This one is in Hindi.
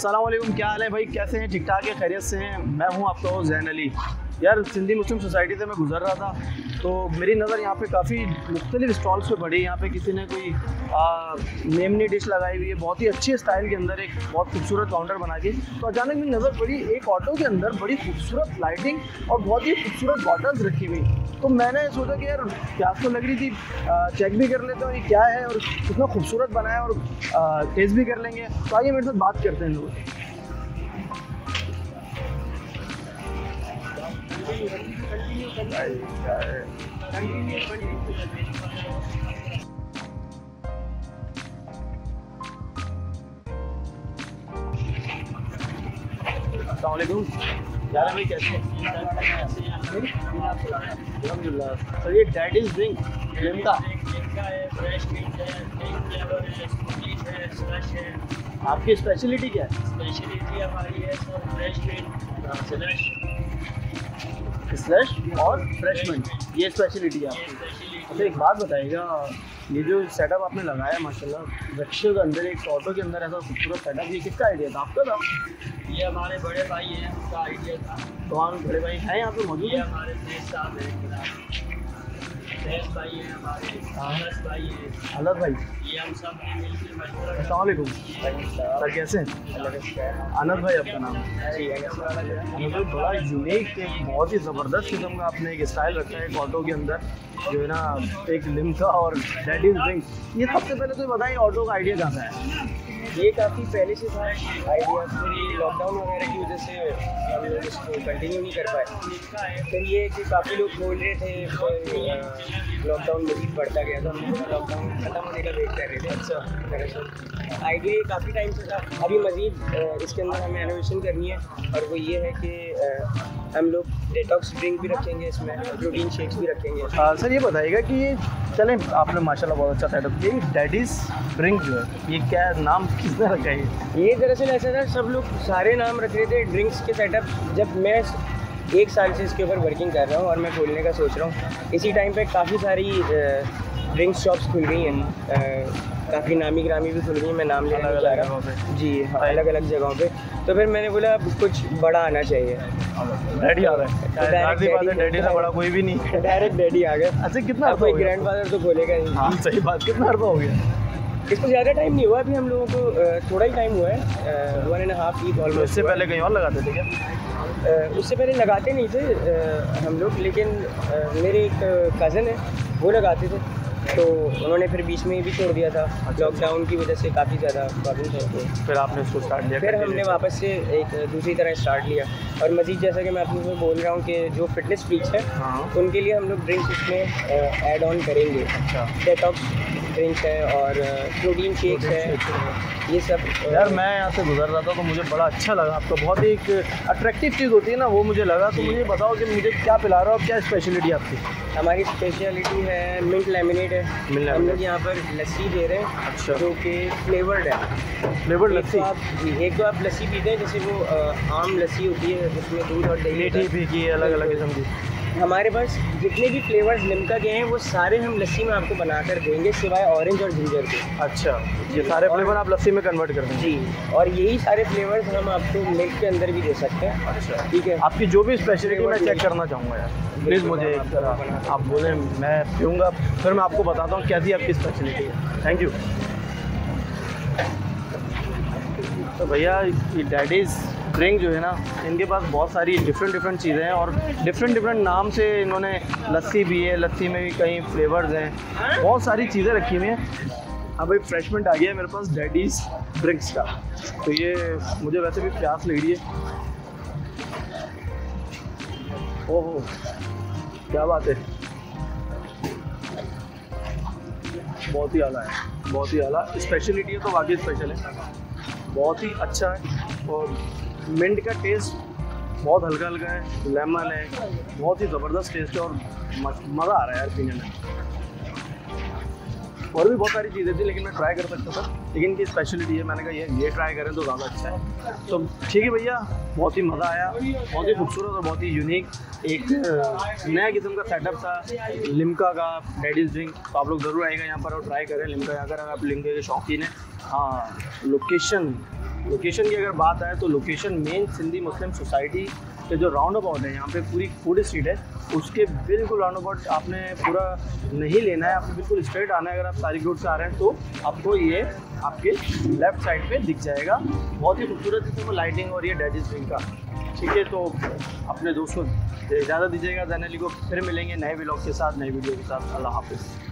अस्सलाम वालेकुम, क्या हाल है भाई? कैसे हैं? ठीक ठाक है? खैरियत से हैं? मैं हूं आपका होस्ट ज़ैन अली। यार सिंधी मुस्लिम सोसाइटी से मैं गुजर रहा था तो मेरी नज़र यहाँ पे काफ़ी मुख्तलिफ स्टॉल्स पे पड़ी। यहाँ पे किसी ने कोई मेमनी डिश लगाई हुई है बहुत ही अच्छे स्टाइल के अंदर, एक बहुत खूबसूरत काउंटर बना के। तो अचानक मेरी नज़र पड़ी एक ऑटो के अंदर बड़ी खूबसूरत लाइटिंग और बहुत ही खूबसूरत बॉटल्स रखी हुई। तो मैंने सोचा कि यार प्यास तो लग रही थी, चेक भी कर लेते हैं ये क्या है और कितना खूबसूरत बनाया और टेस्ट भी कर लेंगे। तो आइए मेरे साथ बात करते हैं लोग। अस्सलाम वालेकुम, यार भाई कैसे हैं? अल्हम्दुलिल्लाह। सर ये डैडीज ड्रिंक लिम्का आपकी स्पेशलिटी क्या है? स्पेशलिटी हमारी है सर फ्रेश मिल्क स्लश और फ्रेश मिल्क, ये स्पेशलिटी है आपकी। अच्छा एक बात बताइएगा, ये जो सेटअप आपने लगाया माशाल्लाह रिक्शे के अंदर, एक ऑटो के अंदर ऐसा खूबसूरत सेटअप, ये किसका आइडिया था? आपका था? ये हमारे बड़े भाई हैं, उनका आइडिया था। कौन बड़े भाई हैं यहाँ पे मौजूद? ये हमारे देश साहब हैं, देश भाई हैं हमारे, अनस भाई हैं, अलग भाई। ये हम सब मिलकर मशवरा अस्सलाम वालेकुम सर, कैसे हैं? अनस भाई आपका नाम? जी अनस भाई बड़ा यूनिक, एक बहुत ही ज़बरदस्त किस्म का आपने एक स्टाइल रखा है एक ऑटो के अंदर, जो है ना एक लिम्का और डैडीज ड्रिंक। ये सबसे पहले तो बताइए ऑटो का आइडिया कहाँ से आया? ये काफ़ी पहले से था आइडिया, फिर लॉकडाउन वगैरह की वजह से हम लोग इसको कंटिन्यू नहीं कर पाए। फिर ये कि काफ़ी लोग बोल रहे थे, फिर लॉकडाउन मज़ीद बढ़ता गया, तो हम लॉकडाउन ख़त्म होने का वेट कर रहे थे। अच्छा, दरअसल आइडिया ये काफ़ी टाइम से था। अभी मज़ीद इसके अंदर हमें इनोवेशन करनी है और वो ये है कि हम लोग डेटॉक्स ड्रिंक भी रखेंगे, इसमें प्रोटीन शेक्स भी रखेंगे। सर ये बताइएगा कि ये चलें, आपने माशाल्लाह बहुत अच्छा सेटअप किया, ये डैडीज ड्रिंक जो है ये क्या नाम किसने रखा है? ये दरअसल ऐसा था, सब लोग सारे नाम रख रहे थे ड्रिंक्स के सेटअप। जब मैं 1 साल से इसके ऊपर वर्किंग कर रहा हूँ और मैं खोलने का सोच रहा हूँ, इसी टाइम पे काफ़ी सारी ड्रिंक्स शॉप्स खुल गई हैं, काफ़ी नामी ग्रामी भी खुल गई हैं, मैं नाम लेना नहीं चाह रहा। जी हाँ, अलग अलग जगहों पे। तो फिर मैंने बोला अब कुछ बड़ा आना चाहिए। डैडी आ गए, डैडी से बड़ा कोई भी नहीं, डायरेक्ट डैडी आ गए। अच्छा कितना कोई ग्रैंड फादर तो खोलेगा नहीं। हाँ सही बात, कितना अर्बा हो गया? इसको ज़्यादा टाइम नहीं हुआ, अभी हम लोगों को थोड़ा ही टाइम हुआ है, 1.5 ईयर ऑलमोस्ट। इससे पहले कहीं और लगाते थे क्या? उससे पहले लगाते नहीं थे हम लोग, लेकिन मेरे एक कज़न है वो लगाते थे, तो उन्होंने फिर बीच में ही भी छोड़ दिया था। लॉकडाउन की वजह से काफ़ी ज़्यादा प्रॉब्लम थे, फिर आपने उसको स्टार्ट लिया? फिर हमने वापस से एक दूसरी तरह स्टार्ट लिया। और मज़ीद जैसा कि मैं अपने में बोल रहा हूँ कि जो फिटनेस फ्रीक्स हैं, हाँ। उनके लिए हम लोग ड्रिंक्स इसमें ऐड ऑन करेंगे। अच्छा, डेटॉक्स ड्रिंक्स है और प्रोटीन शेक्स है, ये सब। यार मैं यहाँ से गुजर रहा था तो मुझे बड़ा अच्छा लगा, आपका बहुत ही एक अट्रैक्टिव चीज़ होती है ना, वो मुझे लगा। तो मुझे बताओ कि मुझे क्या पिला रहा हो, क्या स्पेशलिटी आपकी? हमारी स्पेशलिटी है मिंट लेमनेड है। हम लोग यहाँ पर लस्सी दे रहे हैं। अच्छा, जो कि फ्लेवर्ड है। फ्लेवर्ड लस्सी? एक तो आप लस्सी पीते हैं, जैसे वो आम लस्सी होती है जिसमें दूध और दही, मीठी फीकी अलग अलग किस्म की। हमारे पास जितने भी फ्लेवर्स लिम्का के हैं वो सारे हम लस्सी में आपको बनाकर देंगे, सिवाय ऑरेंज और जिंजर के। अच्छा, ये सारे फ्लेवर आप लस्सी में कन्वर्ट कर देंगे? जी, और यही सारे फ्लेवर्स हम आपको मिल्क के अंदर भी दे सकते हैं। अच्छा ठीक है, आपकी जो भी स्पेशलिटी मैं चेक करना चाहूँगा यार, प्लीज़ मुझे एक तरह आप बोलें, मैं पीऊँगा, फिर मैं आपको बताता हूँ कैसी आपकी स्पेशलिटी है। Thank you. तो भैया ये डैडीज़ ड्रिंक जो है ना, इनके पास बहुत सारी डिफरेंट चीज़ें हैं और डिफरेंट नाम से इन्होंने, लस्सी भी है, लस्सी में भी कई फ्लेवर्स हैं, बहुत सारी चीज़ें रखी हुई हैं। अब भाई फ्रेशमेंट आ गया है मेरे पास डैडीज़ ड्रिंक्स का, तो ये मुझे वैसे भी प्यास लग रही है। ओहो क्या बात है, बहुत ही आला है, बहुत ही आला स्पेशलिटी है, तो वाकई स्पेशल है, बहुत ही अच्छा है। और मिंट का टेस्ट बहुत हल्का हल्का है, लेमन है, बहुत ही ज़बरदस्त टेस्ट है और मज़ा आ रहा है यार पीने में। और भी बहुत सारी चीज़ें थी लेकिन मैं ट्राई कर सकता था, लेकिन इनकी स्पेशलिटी है, मैंने कहा ये ट्राई करें तो ज़्यादा अच्छा है। तो ठीक है भैया, बहुत ही मज़ा आया, बहुत ही खूबसूरत और बहुत ही यूनिक एक नया किस्म का सेटअप था लिम्का का डैडीज़ ड्रिंक। तो आप लोग ज़रूर आएगा यहाँ पर और ट्राई करें लिम्का। अगर आप लिम्का के शौकीन हैं हाँ, लोकेशन की अगर बात आए तो लोकेशन मेन सिंधी मुस्लिम सोसाइटी के जो राउंड अबाउट है, यहाँ पे पूरी फूड स्ट्रीट है, उसके बिल्कुल राउंड अबाउट आपने पूरा नहीं लेना है, आपको बिल्कुल स्ट्रेट आना है। अगर आप तारिक रोड से आ रहे हैं तो आपको ये आपके लेफ़्ट साइड पे दिख जाएगा। बहुत ही खूबसूरत इसमें लाइटिंग हो रही है डैडीज ड्रिंक का। ठीक है, तो अपने दोस्तों को इजाज़त दीजिएगा। जैन अली को फिर मिलेंगे नए व्लॉग के साथ, नई वीडियो के साथ। अल्लाह हाफिज़।